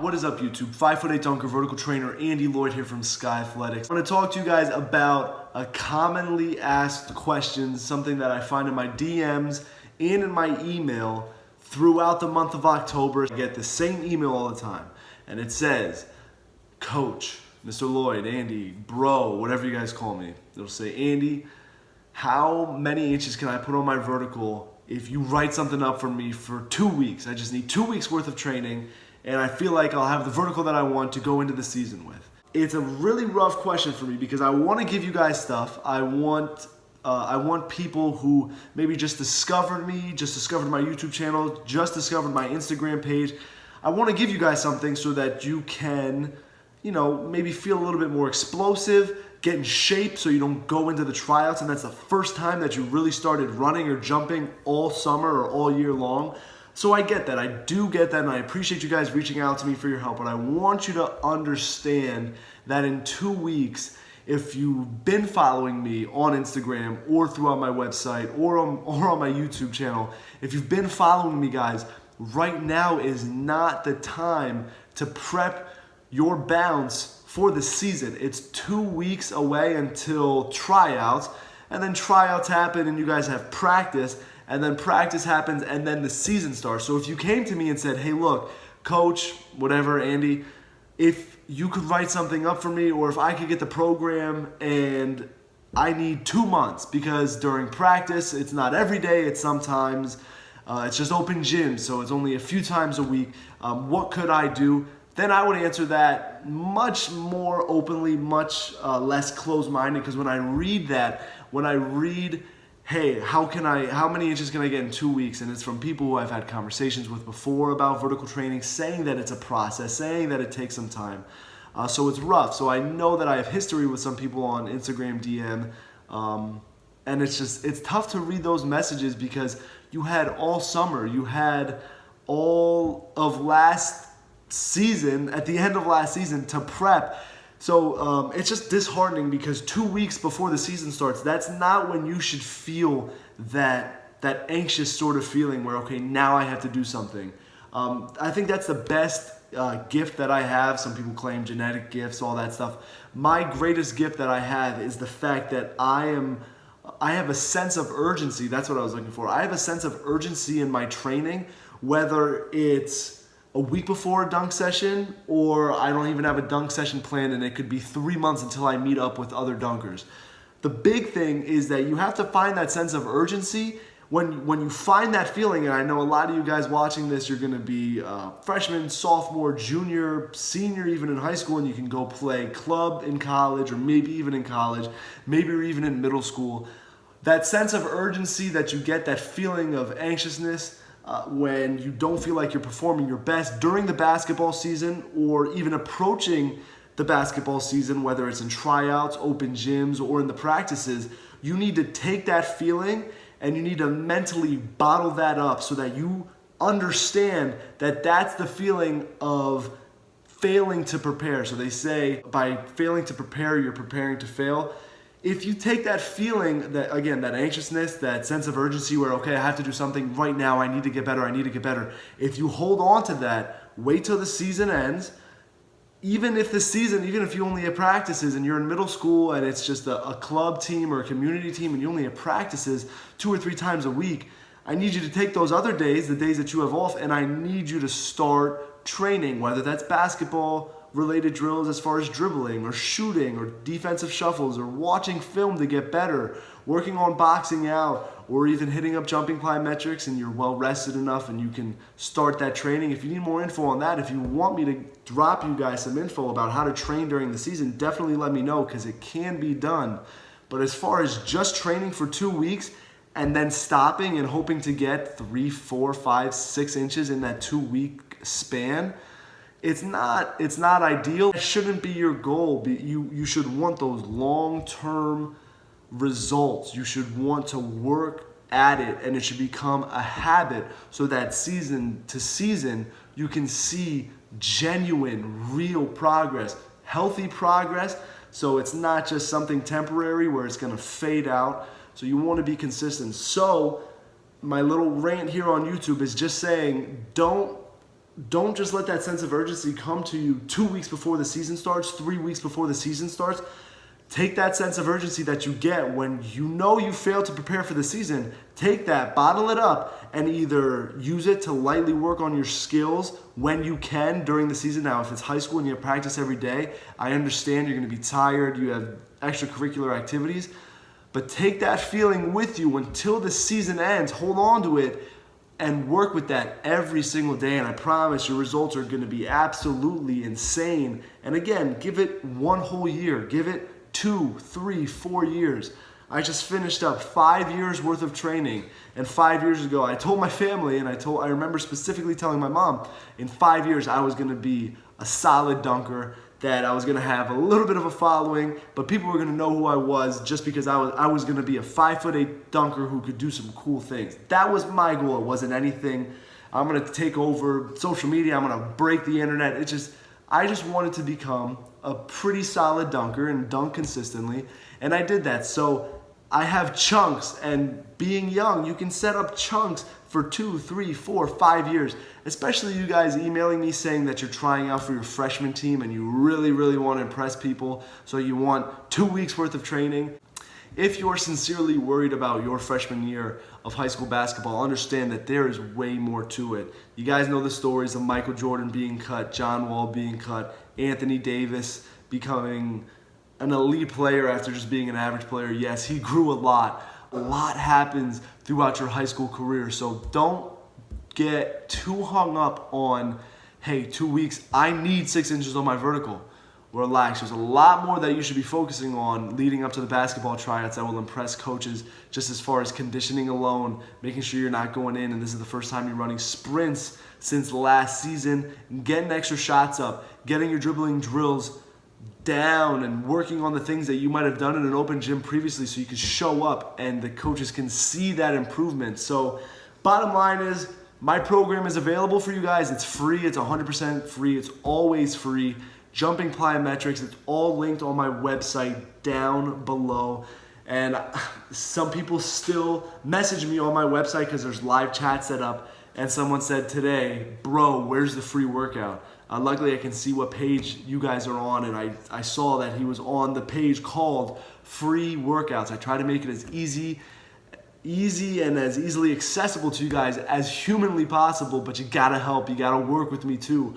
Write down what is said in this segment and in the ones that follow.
What is up, YouTube? 5'8" dunker, vertical trainer, Andy Lloyd here from Skigh Athletics. I want to talk to you guys about a commonly asked question, something that I find in my DMs and in my email throughout the month of October. I get the same email all the time, and it says, Coach, Mr. Lloyd, Andy, bro, whatever you guys call me. It'll say, Andy, how many inches can I put on my vertical if you write something up for me for 2 weeks? I just need 2 weeks worth of training, and I feel like I'll have the vertical that I want to go into the season with. It's a really rough question for me because I want to give you guys stuff. I want people who maybe just discovered me, just discovered my YouTube channel, just discovered my Instagram page. I want to give you guys something so that you can, maybe feel a little bit more explosive, get in shape so you don't go into the tryouts and that's the first time that you really started running or jumping all summer or all year long. So I get that, I do get that, and I appreciate you guys reaching out to me for your help, but I want you to understand that in 2 weeks, if you've been following me on Instagram or throughout my website or on my YouTube channel, if you've been following me, guys, right now is not the time to prep your bounce for the season. It's 2 weeks away until tryouts, and then tryouts happen and you guys have practice, and then practice happens and then the season starts. So if you came to me and said, hey look, Coach, whatever, Andy, if you could write something up for me, or if I could get the program and I need 2 months because during practice, it's not every day, it's sometimes, it's just open gyms, so it's only a few times a week, what could I do? Then I would answer that much more openly, much less closed-minded, because when I read that, hey, how many inches can I get in 2 weeks? And it's from people who I've had conversations with before about vertical training, saying that it's a process, saying that it takes some time. So it's rough. So I know that I have history with some people on Instagram DM, and it's tough to read those messages because you had all summer, you had all of last season, at the end of last season, to prep. So it's just disheartening because 2 weeks before the season starts, that's not when you should feel that anxious sort of feeling where, okay, now I have to do something. I think that's the best gift that I have. Some people claim genetic gifts, all that stuff. My greatest gift that I have is the fact that I have a sense of urgency. That's what I was looking for. I have a sense of urgency in my training, whether it's a week before a dunk session, or I don't even have a dunk session planned and it could be 3 months until I meet up with other dunkers. The big thing is that you have to find that sense of urgency. When you find that feeling, and I know a lot of you guys watching this, you're gonna be freshman, sophomore, junior, senior, even in high school, and you can go play club in college, or maybe even in college, maybe or even in middle school. That sense of urgency that you get, that feeling of anxiousness, when you don't feel like you're performing your best during the basketball season or even approaching the basketball season, whether it's in tryouts, open gyms, or in the practices, you need to take that feeling and you need to mentally bottle that up so that you understand that that's the feeling of failing to prepare. So they say by failing to prepare, you're preparing to fail. If you take that feeling, that anxiousness, that sense of urgency where, okay, I have to do something right now, I need to get better, if you hold on to that, wait till the season ends, even if you only have practices and you're in middle school and it's just a club team or a community team and you only have practices 2 or 3 times a week, I need you to take those other days, the days that you have off, and I need you to start training, whether that's basketball related drills as far as dribbling or shooting or defensive shuffles or watching film to get better, working on boxing out, or even hitting up jumping plyometrics, and you're well rested enough and you can start that training. If you need more info on that, if you want me to drop you guys some info about how to train during the season, definitely let me know because it can be done. But as far as just training for 2 weeks and then stopping and hoping to get 3, 4, 5, 6 inches in that 2 week span, it's not ideal. It shouldn't be your goal. You should want those long-term results. You should want to work at it, and it should become a habit so that season to season you can see genuine, real progress, healthy progress. So it's not just something temporary where it's going to fade out. So you want to be consistent. So my little rant here on YouTube is just saying, don't don't just let that sense of urgency come to you 2 weeks before the season starts, 3 weeks before the season starts. Take that sense of urgency that you get when you know you failed to prepare for the season. Take that, bottle it up, and either use it to lightly work on your skills when you can during the season. Now, if it's high school and you have practice every day, I understand you're going to be tired, you have extracurricular activities, but take that feeling with you until the season ends. Hold on to it and work with that every single day, and I promise your results are going to be absolutely insane. And again, give it one whole year. Give it 2, 3, 4 years. I just finished up 5 years worth of training, and 5 years ago I told my family, and I remember specifically telling my mom, in 5 years I was going to be a solid dunker, that I was going to have a little bit of a following, but people were going to know who I was just because I was going to be a 5'8" dunker who could do some cool things. That was my goal. It wasn't anything I'm going to take over social media, I'm going to break the internet. I just wanted to become a pretty solid dunker and dunk consistently, and I did that. So I have chunks, and being young, you can set up chunks for 2, 3, 4, 5 years, especially you guys emailing me saying that you're trying out for your freshman team and you really, really want to impress people, so you want 2 weeks worth of training. If you're sincerely worried about your freshman year of high school basketball, understand that there is way more to it. You guys know the stories of Michael Jordan being cut, John Wall being cut, Anthony Davis becoming an elite player after just being an average player. Yes, he grew a lot. A lot happens throughout your high school career, so don't get too hung up on, hey, 2 weeks, I need 6 inches on my vertical. Relax. There's a lot more that you should be focusing on leading up to the basketball tryouts that will impress coaches, just as far as conditioning alone, making sure you're not going in and this is the first time you're running sprints since last season, getting extra shots up, getting your dribbling drills down, and working on the things that you might have done in an open gym previously so you can show up and the coaches can see that improvement. So bottom line is, my program is available for you guys. It's free. It's 100% free. It's always free. Jumping plyometrics, it's all linked on my website down below. And some people still message me on my website because there's live chat set up, and someone said today, bro, where's the free workout? Luckily, I can see what page you guys are on, and I saw that he was on the page called Free Workouts. I try to make it as easy and as easily accessible to you guys as humanly possible, but you gotta help, you gotta work with me too.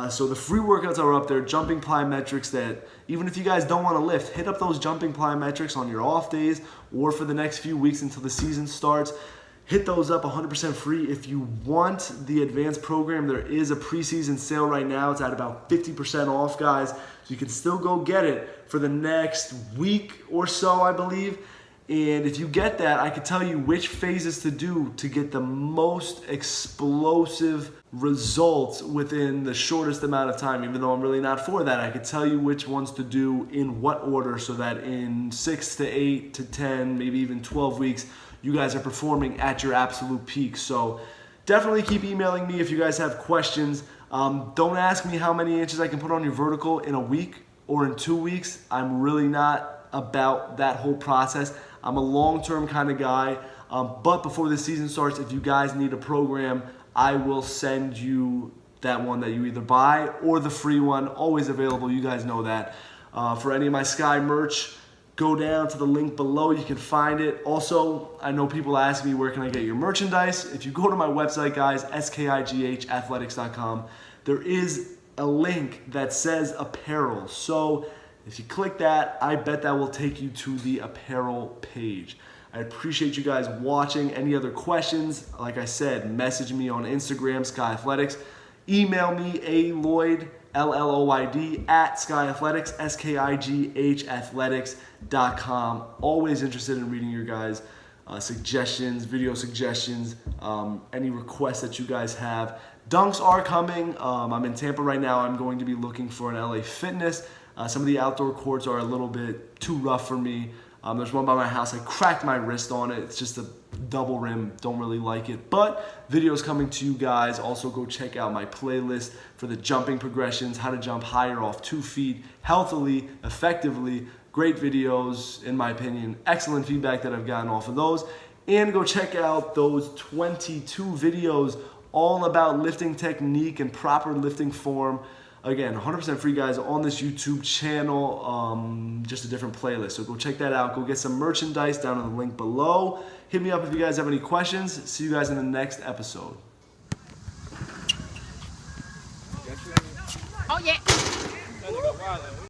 So the free workouts are up there, jumping plyometrics, that even if you guys don't want to lift, hit up those jumping plyometrics on your off days or for the next few weeks until the season starts. Hit those up 100% free. If you want the advanced program, there is a preseason sale right now. It's at about 50% off, guys. So you can still go get it for the next week or so, I believe. And if you get that, I can tell you which phases to do to get the most explosive results within the shortest amount of time. Even though I'm really not for that, I could tell you which ones to do in what order so that in 6 to 8 to 10, maybe even 12 weeks, you guys are performing at your absolute peak. So definitely keep emailing me if you guys have questions. Don't ask me how many inches I can put on your vertical in a week or in 2 weeks. I'm really not about that whole process. I'm a long-term kind of guy, but before the season starts, if you guys need a program, I will send you that one that you either buy or the free one, always available. You guys know that. For any of my Skigh merch, go down to the link below. You can find it. Also, I know people ask me, where can I get your merchandise? If you go to my website, guys, Skigh Athletics.com, there is a link that says apparel. So if you click that, I bet that will take you to the apparel page. I appreciate you guys watching. Any other questions, like I said, message me on Instagram, Skigh Athletics. Email me, Lloyd, LLOYD, at Skigh Athletics, SKIGH Athletics.com. Always interested in reading your guys' suggestions, video suggestions, any requests that you guys have. Dunks are coming. I'm in Tampa right now. I'm going to be looking for an LA Fitness. Some of the outdoor courts are a little bit too rough for me. There's one by my house. I cracked my wrist on it. It's just a double rim. Don't really like it. But videos coming to you guys. Also go check out my playlist for the jumping progressions, how to jump higher off 2 feet, healthily, effectively. Great videos, in my opinion. Excellent feedback that I've gotten off of those. And go check out those 22 videos all about lifting technique and proper lifting form. Again, 100% free, guys, on this YouTube channel, just a different playlist. So go check that out. Go get some merchandise down in the link below. Hit me up if you guys have any questions. See you guys in the next episode. Oh, yeah.